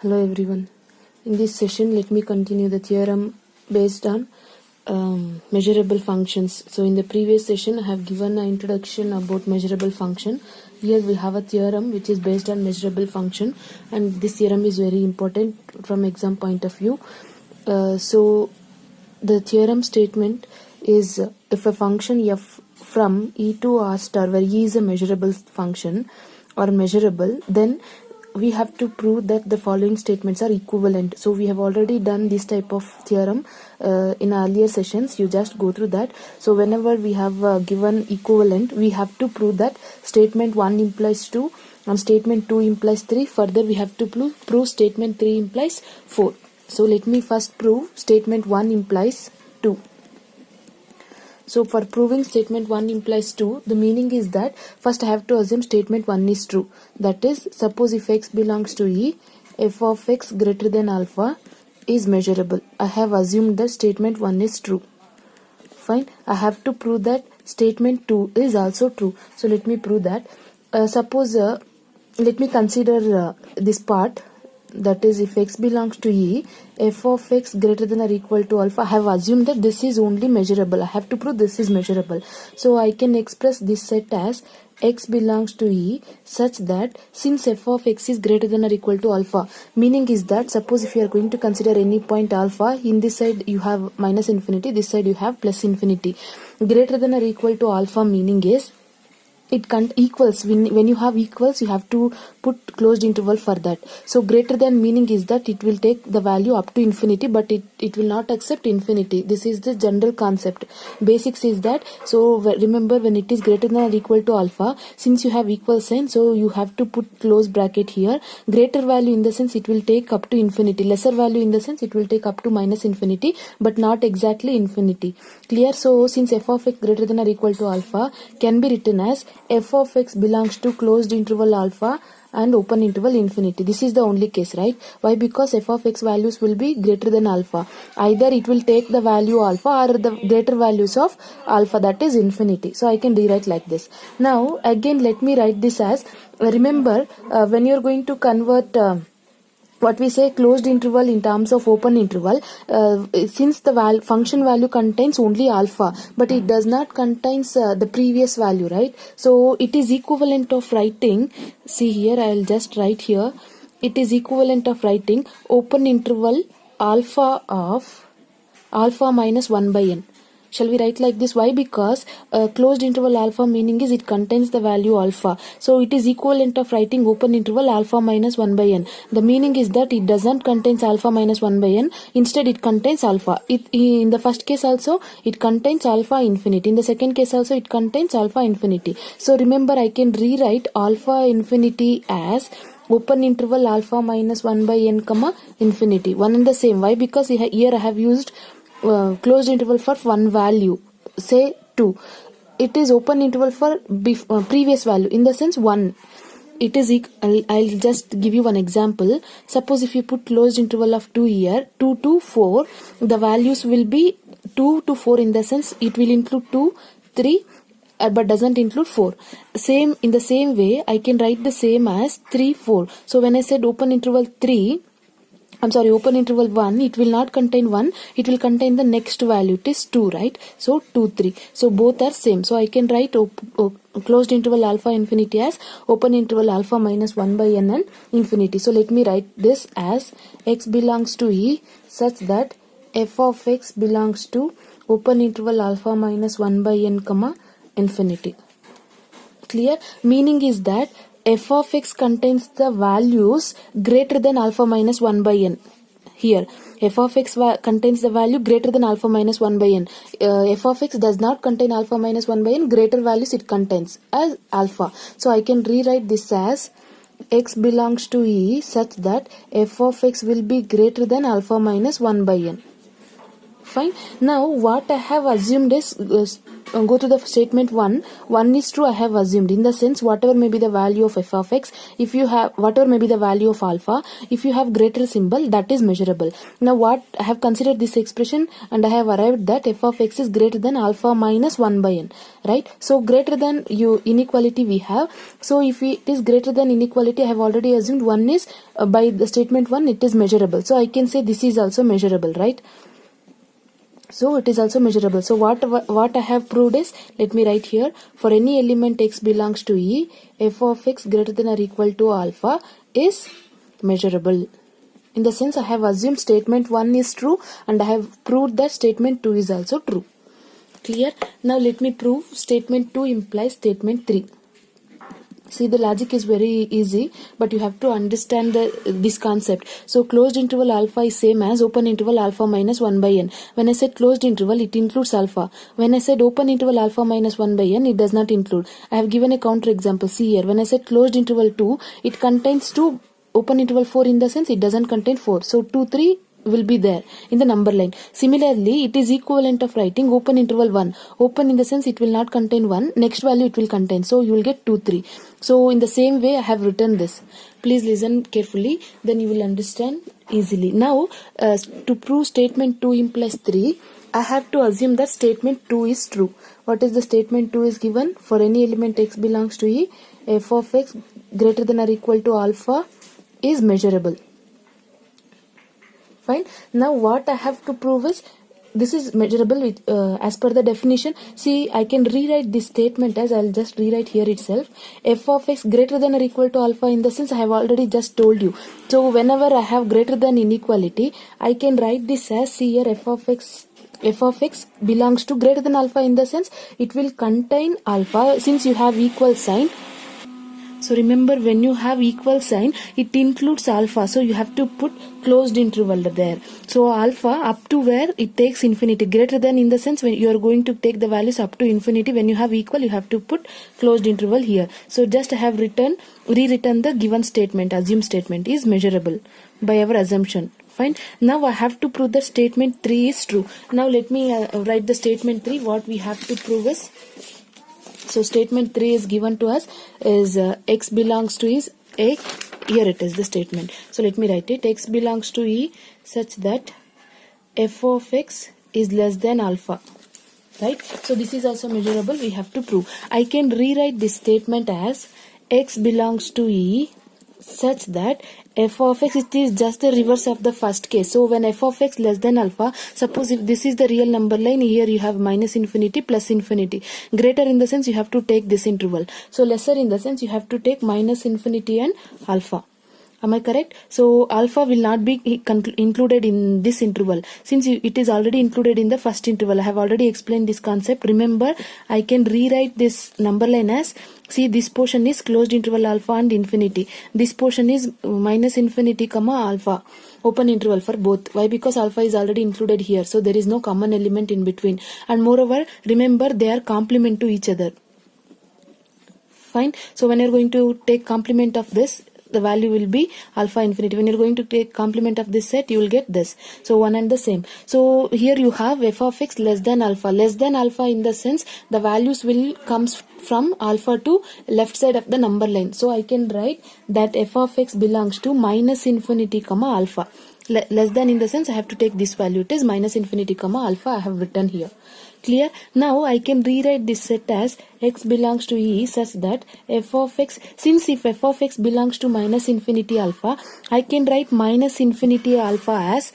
Hello everyone. In this session, let me continue the theorem based on measurable functions. So in the previous session, I have given an introduction about measurable function. Here we have a theorem which is based on measurable function, and this theorem is very important from exam point of view. So the theorem statement is if a function f from e to r star, where e is a measurable function or measurable, then we have to prove that the following statements are equivalent. So we have already done this type of theorem in earlier sessions. You just go through that. So whenever we have given equivalent, we have to prove that statement 1 implies 2 and statement 2 implies 3. Further, we have to prove statement 3 implies 4. So let me first prove statement 1 implies 2. So for proving statement 1 implies 2, the meaning is that first I have to assume statement 1 is true. That is, suppose if x belongs to E, f of x greater than alpha is measurable. I have assumed that statement 1 is true. Fine. I have to prove that statement 2 is also true. So let me prove that. Let me consider this part. That is, if x belongs to E, f of x greater than or equal to alpha. I have assumed that this is only measurable. I have to prove this is measurable. So I can express this set as x belongs to E such that since f of x is greater than or equal to alpha, meaning is that suppose if you are going to consider any point alpha, in this side you have minus infinity, this side you have plus infinity. Greater than or equal to alpha meaning is it equals. When you have equals, you have to put closed interval for that. So greater than meaning is that it will take the value up to infinity, but it will not accept infinity. This is the general concept. Basics is that. So remember, when it is greater than or equal to alpha, since you have equal sign, so you have to put close bracket here. Greater value in the sense it will take up to infinity. Lesser value in the sense it will take up to minus infinity, but not exactly infinity. Clear? So since f of x greater than or equal to alpha can be written as f of x belongs to closed interval alpha and open interval infinity. This is the only case, right? Why? Because f of x values will be greater than alpha. Either it will take the value alpha or the greater values of alpha, that is infinity. So I can rewrite like this. Now again let me write this as, remember when you are going to convert what we say closed interval in terms of open interval, since the function value contains only alpha, but it does not contains the previous value, right? So it is equivalent of writing, see here, I will just write here, it is equivalent of writing open interval alpha of alpha minus 1 by n. Shall we write like this? Why? Because closed interval alpha meaning is it contains the value alpha. So it is equivalent of writing open interval alpha minus 1 by n. The meaning is that it doesn't contains alpha minus 1 by n. Instead it contains alpha. In the first case also it contains alpha infinity. In the second case also it contains alpha infinity. So remember, I can rewrite alpha infinity as open interval alpha minus 1 by n comma infinity. One and the same. Why? Because here I have used closed interval for one value, say 2. It is open interval for previous value, in the sense 1. It is I'll just give you one example. Suppose if you put closed interval of 2 here, 2 to 4, the values will be 2 to 4, in the sense it will include 2, 3, but doesn't include 4. Same in the same way, I can write the same as 3, 4. So when I said open interval 1, it will not contain 1, it will contain the next value, it is 2, right? So 2, 3. So both are same. So I can write closed interval alpha infinity as open interval alpha minus 1 by n and infinity. So let me write this as x belongs to E such that f of x belongs to open interval alpha minus 1 by n comma infinity. Clear? Meaning is that f of x contains the values greater than alpha minus 1 by n. Here f of x contains the value greater than alpha minus 1 by n. F of x does not contain alpha minus 1 by n. Greater values it contains as alpha. So I can rewrite this as x belongs to E such that f of x will be greater than alpha minus 1 by n. Fine. Now what I have assumed is go to the statement 1 is true, I have assumed. In the sense, whatever may be the value of f of x, if you have whatever may be the value of alpha, if you have greater symbol, that is measurable. Now what I have considered this expression and I have arrived that f of x is greater than alpha minus 1 by n, right? So greater than inequality we have. So if it is greater than inequality, I have already assumed 1 is by the statement 1 it is measurable. So I can say this is also measurable, right? So it is also measurable. So what I have proved is, let me write here, for any element x belongs to E, f of x greater than or equal to alpha is measurable. In the sense, I have assumed statement 1 is true and I have proved that statement 2 is also true. Clear? Now let me prove statement 2 implies statement 3. See, the logic is very easy, but you have to understand this concept. So closed interval alpha is same as open interval alpha minus 1 by n. When I said closed interval, it includes alpha. When I said open interval alpha minus 1 by n, it does not include. I have given a counter example. See here, when I said closed interval 2, it contains 2. Open interval 4 in the sense it doesn't contain 4. So 2, 3 will be there in the number line. Similarly, it is equivalent of writing open interval 1. Open in the sense it will not contain 1. Next value it will contain. So you will get 2, 3. So in the same way I have written this. Please listen carefully. Then you will understand easily. Now to prove statement 2 implies 3, I have to assume that statement 2 is true. What is the statement 2 is given? For any element x belongs to E, f of x greater than or equal to alpha is measurable. Fine. Now what I have to prove is this is measurable with, as per the definition. See, I can rewrite this statement as, I'll just rewrite here itself, f of x greater than or equal to alpha, in the sense I have already just told you. So whenever I have greater than inequality, I can write this as, see here, f of x belongs to greater than alpha, in the sense it will contain alpha since you have equal sign. So remember, when you have equal sign, it includes alpha. So you have to put closed interval there. So alpha up to where it takes infinity. Greater than in the sense when you are going to take the values up to infinity. When you have equal, you have to put closed interval here. So just I have rewritten the given statement, assumed statement is measurable by our assumption. Fine. Now I have to prove that statement 3 is true. Now let me write the statement 3. What we have to prove is, so statement 3 is given to us is x belongs to is a, here it is the statement. So let me write it, x belongs to E such that f of x is less than alpha. Right? So this is also measurable, we have to prove. I can rewrite this statement as x belongs to E such that f of x, it is just the reverse of the first case. So when f of x less than alpha, suppose if this is the real number line, here you have minus infinity plus infinity. Greater in the sense you have to take this interval. So lesser in the sense you have to take minus infinity and alpha. Am I correct? So alpha will not be included in this interval since it is already included in the first interval. I have already explained this concept. Remember, I can rewrite this number line as, see, this portion is closed interval alpha and infinity. This portion is minus infinity comma alpha. Open interval for both. Why? Because alpha is already included here. So there is no common element in between. And moreover, remember they are complement to each other. Fine. So when you are going to take complement of this, the value will be alpha infinity. When you're going to take complement of this set, you will get this. So one and the same. So here you have f of x less than alpha. Less than alpha in the sense the values will comes from alpha to left side of the number line. So I can write that f of x belongs to minus infinity comma alpha. Less than in the sense I have to take this value. It is minus infinity comma alpha. I have written here. Clear? Now I can rewrite this set as x belongs to E such that f of x, since if f of x belongs to minus infinity alpha, I can write minus infinity alpha as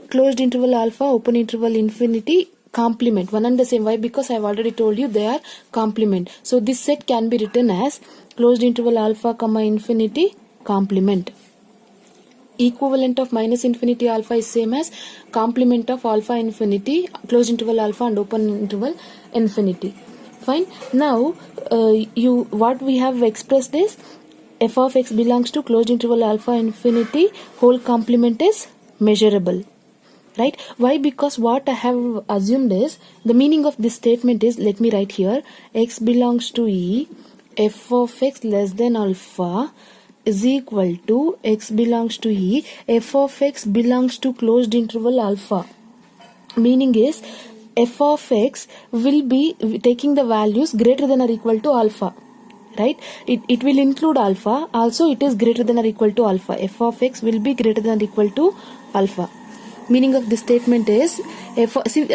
closed interval alpha, open interval infinity, complement. One and the same. Why? Because I have already told you they are complement. So this set can be written as closed interval alpha comma infinity complement. Equivalent of minus infinity alpha is same as complement of alpha infinity, closed interval alpha and open interval infinity. Fine. Now what we have expressed is f of x belongs to closed interval alpha infinity, whole complement is measurable. Right? Why? Because what I have assumed is, the meaning of this statement is, let me write here, x belongs to E, f of x less than alpha is equal to x belongs to E, f of x belongs to closed interval alpha. Meaning is, f of x will be taking the values greater than or equal to alpha, right? It will include alpha, also it is greater than or equal to alpha. F of x will be greater than or equal to alpha. Meaning of this statement is,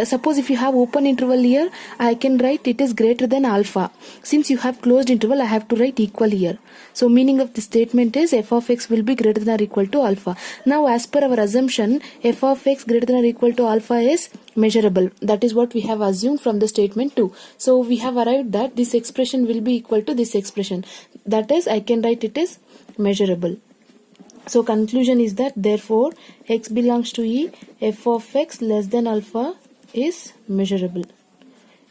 suppose if you have open interval here, I can write it is greater than alpha. Since you have closed interval, I have to write equal here. So meaning of the statement is f of x will be greater than or equal to alpha. Now as per our assumption, f of x greater than or equal to alpha is measurable. That is what we have assumed from the statement 2. So we have arrived that this expression will be equal to this expression. That is, I can write it is measurable. So conclusion is that therefore x belongs to E, f of x less than alpha is measurable.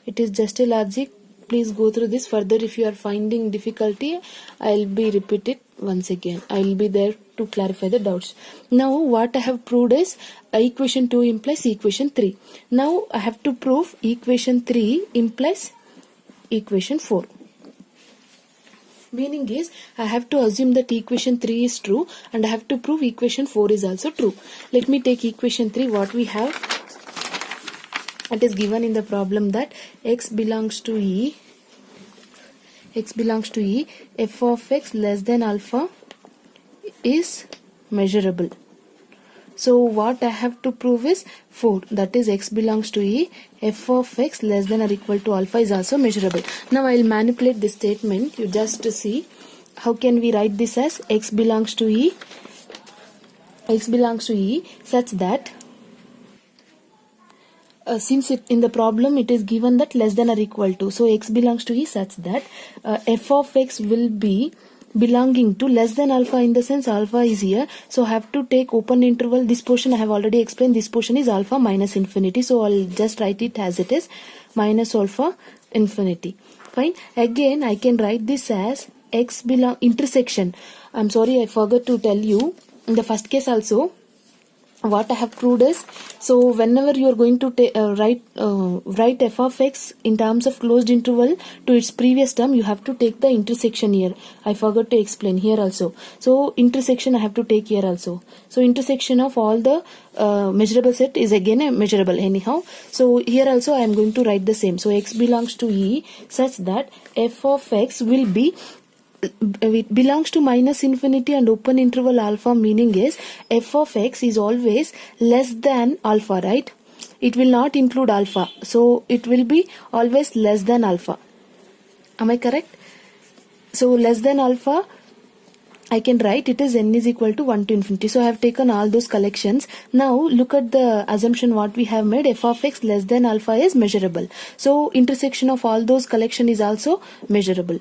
It is just a logic. Please go through this further. If you are finding difficulty, I'll be repeated once again. I'll be there to clarify the doubts. Now what I have proved is equation 2 implies equation 3. Now I have to prove equation 3 implies equation 4. Meaning is, I have to assume that equation 3 is true and I have to prove equation 4 is also true. Let me take equation 3. What we have, it is given in the problem that x belongs to E, f of x less than alpha is measurable. So what I have to prove is 4, that is x belongs to E, f of x less than or equal to alpha is also measurable. Now I will manipulate this statement. You just see how can we write this as x belongs to E such that since in the problem it is given that less than or equal to, so x belongs to E such that f of x will be belonging to less than alpha, in the sense alpha is here, so I have to take open interval. This portion I have already explained, this portion is alpha minus infinity, so I'll just write it as it is, minus alpha infinity. Fine. Again I can write this as x belong intersection. I'm sorry, I forgot to tell you in the first case also what I have proved is, so whenever you are going to write f of x in terms of closed interval to its previous term, you have to take the intersection here. I forgot to explain here also. So intersection I have to take here also. So intersection of all the measurable set is again a measurable anyhow. So here also I am going to write the same. So x belongs to E such that f of x will be, it belongs to minus infinity and open interval alpha, meaning is f of x is always less than alpha, right? It will not include alpha, so it will be always less than alpha. Am I correct? So less than alpha, I can write it is n is equal to 1 to infinity. So I have taken all those collections. Now look at the assumption what we have made, f of x less than alpha is measurable. So intersection of all those collection is also measurable.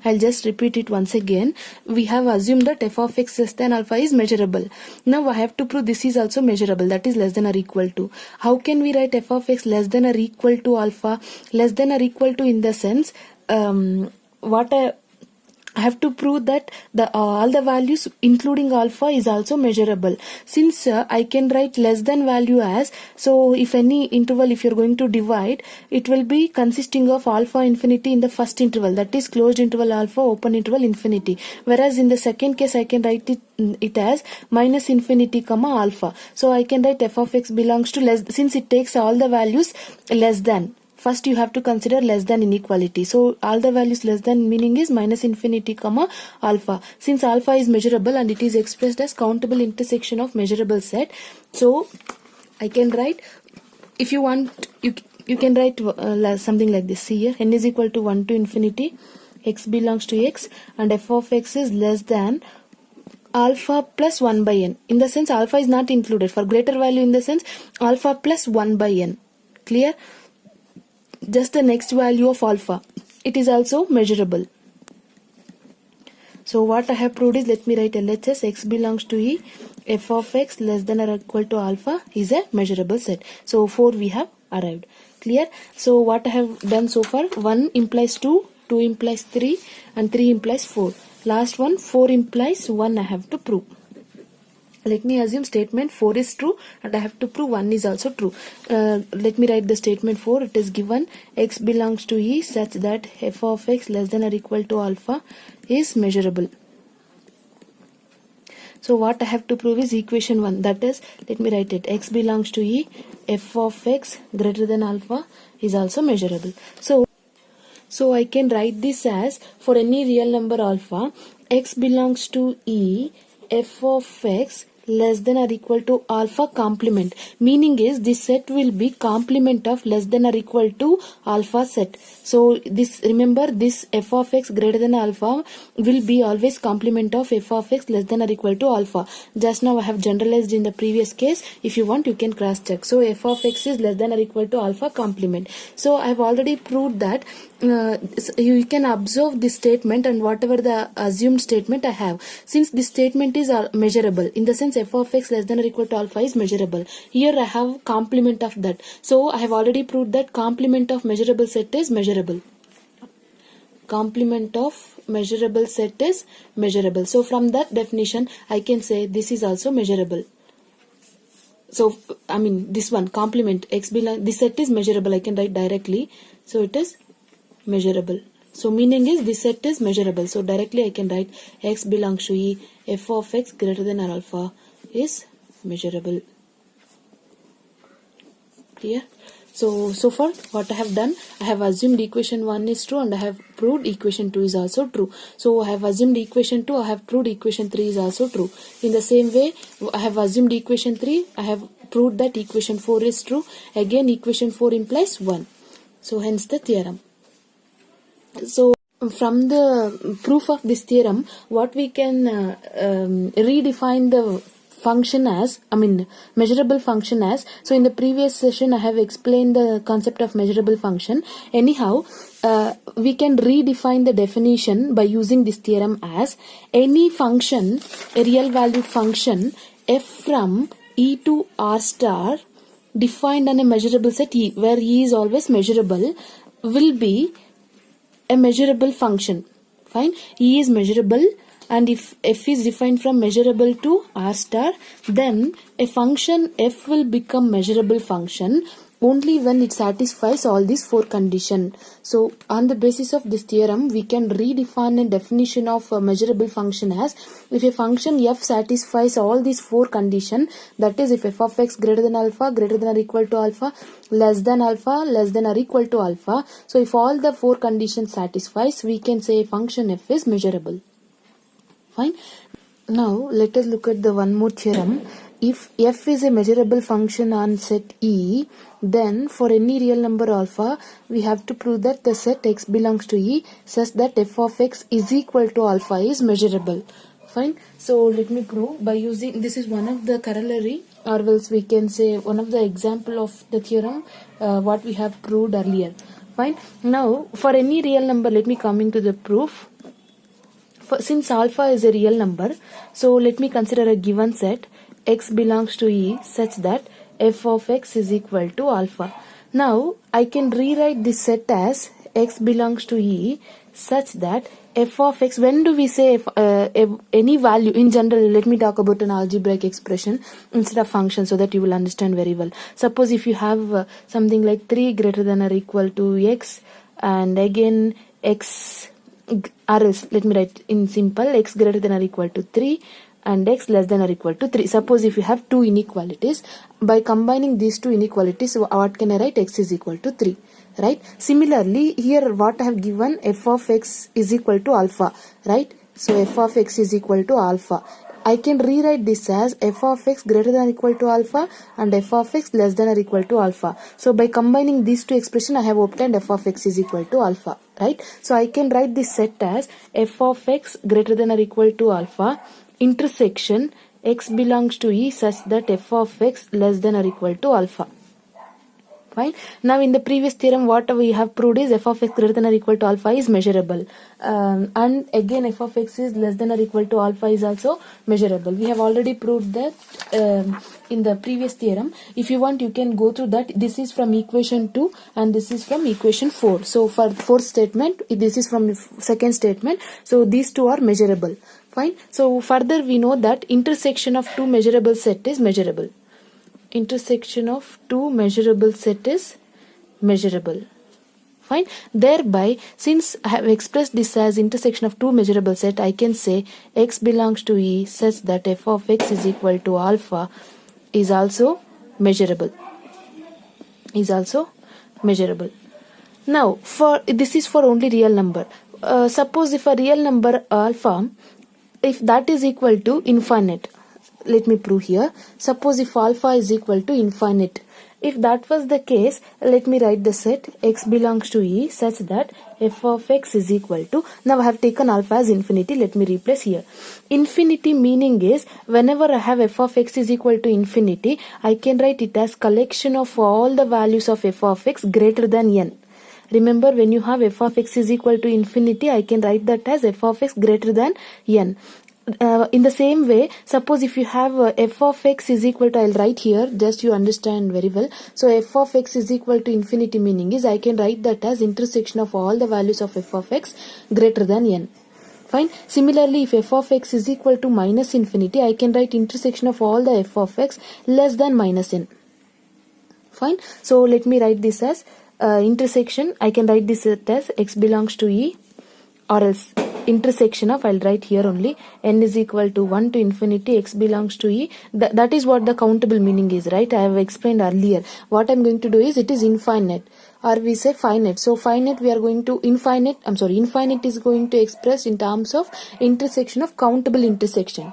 I'll just repeat it once again. We have assumed that f of x less than alpha is measurable. Now I have to prove this is also measurable, that is less than or equal to. How can we write f of x less than or equal to alpha? Less than or equal to in the sense, what I have to prove that all the values including alpha is also measurable. Since I can write less than value as, so if any interval if you're going to divide, it will be consisting of alpha infinity in the first interval, that is closed interval alpha, open interval infinity. Whereas in the second case I can write it as minus infinity comma alpha. So I can write f of x belongs to less, since it takes all the values less than. First you have to consider less than inequality. So all the values less than meaning is minus infinity comma alpha. Since alpha is measurable and it is expressed as countable intersection of measurable set, so I can write, if you want, you can write something like this. See here, n is equal to 1 to infinity, x belongs to x, and f of x is less than alpha plus 1 by n. In the sense alpha is not included. For greater value in the sense alpha plus 1 by n. Clear? Just the next value of alpha, it is also measurable. So what I have proved is, let me write LHS, x belongs to E, f of x less than or equal to alpha is a measurable set. So 4 we have arrived. Clear? So what I have done so far, 1 implies 2, 2 implies 3 and 3 implies 4. Last one, 4 implies 1 I have to prove. Let me assume statement 4 is true and I have to prove 1 is also true. Let me write the statement 4. It is given x belongs to E such that f of x less than or equal to alpha is measurable. So what I have to prove is equation 1, that is, let me write it, x belongs to E, f of x greater than alpha is also measurable. So I can write this as, for any real number alpha, x belongs to E, f of x less than or equal to alpha complement. Meaning is this set will be complement of less than or equal to alpha set. So this, remember, this f of x greater than alpha will be always complement of f of x less than or equal to alpha. Just now I have generalized in the previous case. If you want, you can cross check. So f of x is less than or equal to alpha complement. So I have already proved that you can observe this statement and whatever the assumed statement I have. Since this statement is measurable, in the sense f of x less than or equal to alpha is measurable, here I have complement of that. So I have already proved that complement of measurable set is measurable. Complement of measurable set is measurable. So from that definition I can say this is also measurable. So I mean this one, complement x belong, this set is measurable, I can write directly. So it is measurable. So meaning is this set is measurable. So directly I can write x belongs to E, f of x greater than or alpha is measurable. Clear? So far what I have done, I have assumed equation 1 is true and I have proved equation 2 is also true. So I have assumed equation 2, I have proved equation 3 is also true. In the same way, I have assumed equation 3, I have proved that equation 4 is true. Again equation 4 implies 1. So hence the theorem. So from the proof of this theorem, what we can redefine the function as, measurable function as. So in the previous session I have explained the concept of measurable function. Anyhow, we can redefine the definition by using this theorem as any function, a real valued function f from E to R star defined on a measurable set E, where E is always measurable, will be a measurable function. Fine, E is measurable, and if f is defined from measurable to R star, then a function f will become measurable function only when it satisfies all these 4 conditions. So on the basis of this theorem, we can redefine a definition of a measurable function as, if a function f satisfies all these 4 conditions, that is if f of x greater than alpha, greater than or equal to alpha, less than or equal to alpha. So if all the 4 conditions satisfies, we can say function f is measurable. Fine. Now let us look at the one more theorem. If f is a measurable function on set E, then for any real number alpha, we have to prove that the set x belongs to E such that f of x is equal to alpha is measurable. Fine. So let me prove by using, this is one of the corollary, or else we can say one of the example of the theorem what we have proved earlier. Fine. Now for any real number, let me come into the proof. Since alpha is a real number, so let me consider a given set x belongs to E such that f of x is equal to alpha. Now I can rewrite this set as x belongs to E such that f of x, when do we say any value in general, let me talk about an algebraic expression instead of function so that you will understand very well. Suppose if you have something like 3 greater than or equal to x, and again x, or else let me write in simple, x greater than or equal to 3 and x less than or equal to 3. Suppose if you have 2 inequalities, by combining these 2 inequalities, what can I write? X is equal to 3, right? Similarly here what I have given, f of x is equal to alpha, right? So f of x is equal to alpha. I can rewrite this as f of x greater than or equal to alpha and f of x less than or equal to alpha. So by combining these 2 expressions, I have obtained f of x is equal to alpha, right? So I can write this set as f of x greater than or equal to alpha intersection x belongs to E such that f of x less than or equal to alpha. Fine. Now in the previous theorem, what we have proved is f of x greater than or equal to alpha is measurable, and again f of x is less than or equal to alpha is also measurable. We have already proved that in the previous theorem. If you want, you can go through that. This is from equation 2 and this is from equation 4. So for fourth statement, this is from second statement. So these 2 are measurable. Fine. So further we know that intersection of 2 measurable set is measurable. Intersection of 2 measurable set is measurable. Fine. Thereby, since I have expressed this as intersection of two measurable set, I can say x belongs to E such that f of x is equal to alpha is also measurable. Now, for this is for only real number. Suppose if a real number alpha, if that is equal to infinite, let me prove here. Suppose if alpha is equal to infinite, if that was the case, let me write the set x belongs to E such that f of x is equal to, now I have taken alpha as infinity, let me replace here. Infinity meaning is whenever I have f of x is equal to infinity, I can write it as collection of all the values of f of x greater than n. Remember, when you have f of x is equal to infinity, I can write that as f of x greater than n. In the same way, suppose if you have f of x is equal to, I'll write here, just you understand very well. So f of x is equal to infinity meaning is I can write that as intersection of all the values of f of x greater than n. Fine. Similarly, if f of x is equal to minus infinity, I can write intersection of all the f of x less than minus n. Fine. So let me write this as intersection. I can write this as x belongs to E, or else intersection of, I'll write here only, n is equal to 1 to infinity, x belongs to E. That is what the countable meaning is, right? I have explained earlier. What I'm going to do is, it is infinite, or we say finite. So finite we are going to, infinite is going to express in terms of intersection of countable intersection,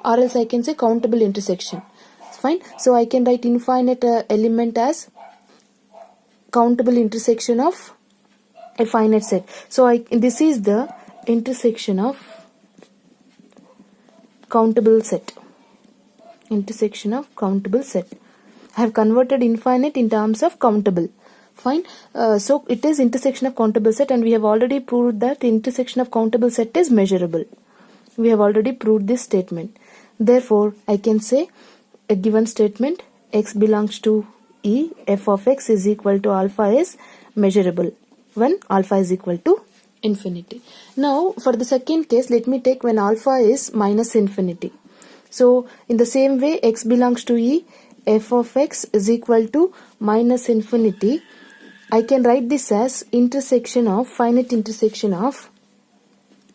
or else I can say countable intersection. Fine. So I can write infinite element as countable intersection of a finite set. So this is the intersection of countable set. I have converted infinite in terms of countable. Fine. So it is intersection of countable set, and we have already proved that intersection of countable set is measurable. We have already proved this statement. Therefore, I can say a given statement x belongs to E, f of x is equal to alpha is measurable when alpha is equal to infinity. Now for the second case, let me take when alpha is minus infinity. So in the same way, x belongs to E, f of x is equal to minus infinity. I can write this as intersection of, finite intersection of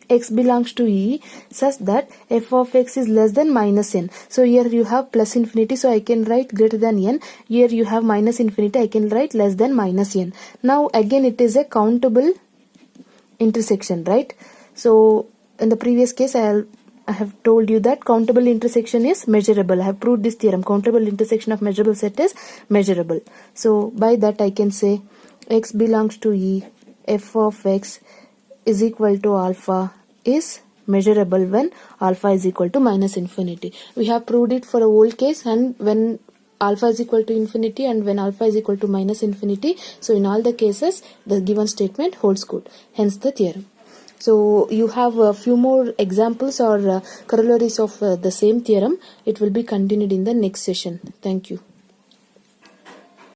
x belongs to E such that f of x is less than minus n. So here you have plus infinity, so I can write greater than n. Here you have minus infinity, I can write less than minus n. Now again it is a countable intersection, right? So in the previous case I have told you that countable intersection is measurable. I have proved this theorem. Countable intersection of measurable set is measurable. So by that I can say x belongs to E, f of x is equal to alpha is measurable when alpha is equal to minus infinity. We have proved it for a whole case, and when alpha is equal to infinity and when alpha is equal to minus infinity. So in all the cases, the given statement holds good. Hence the theorem. So you have a few more examples or corollaries of the same theorem. It will be continued in the next session. Thank you.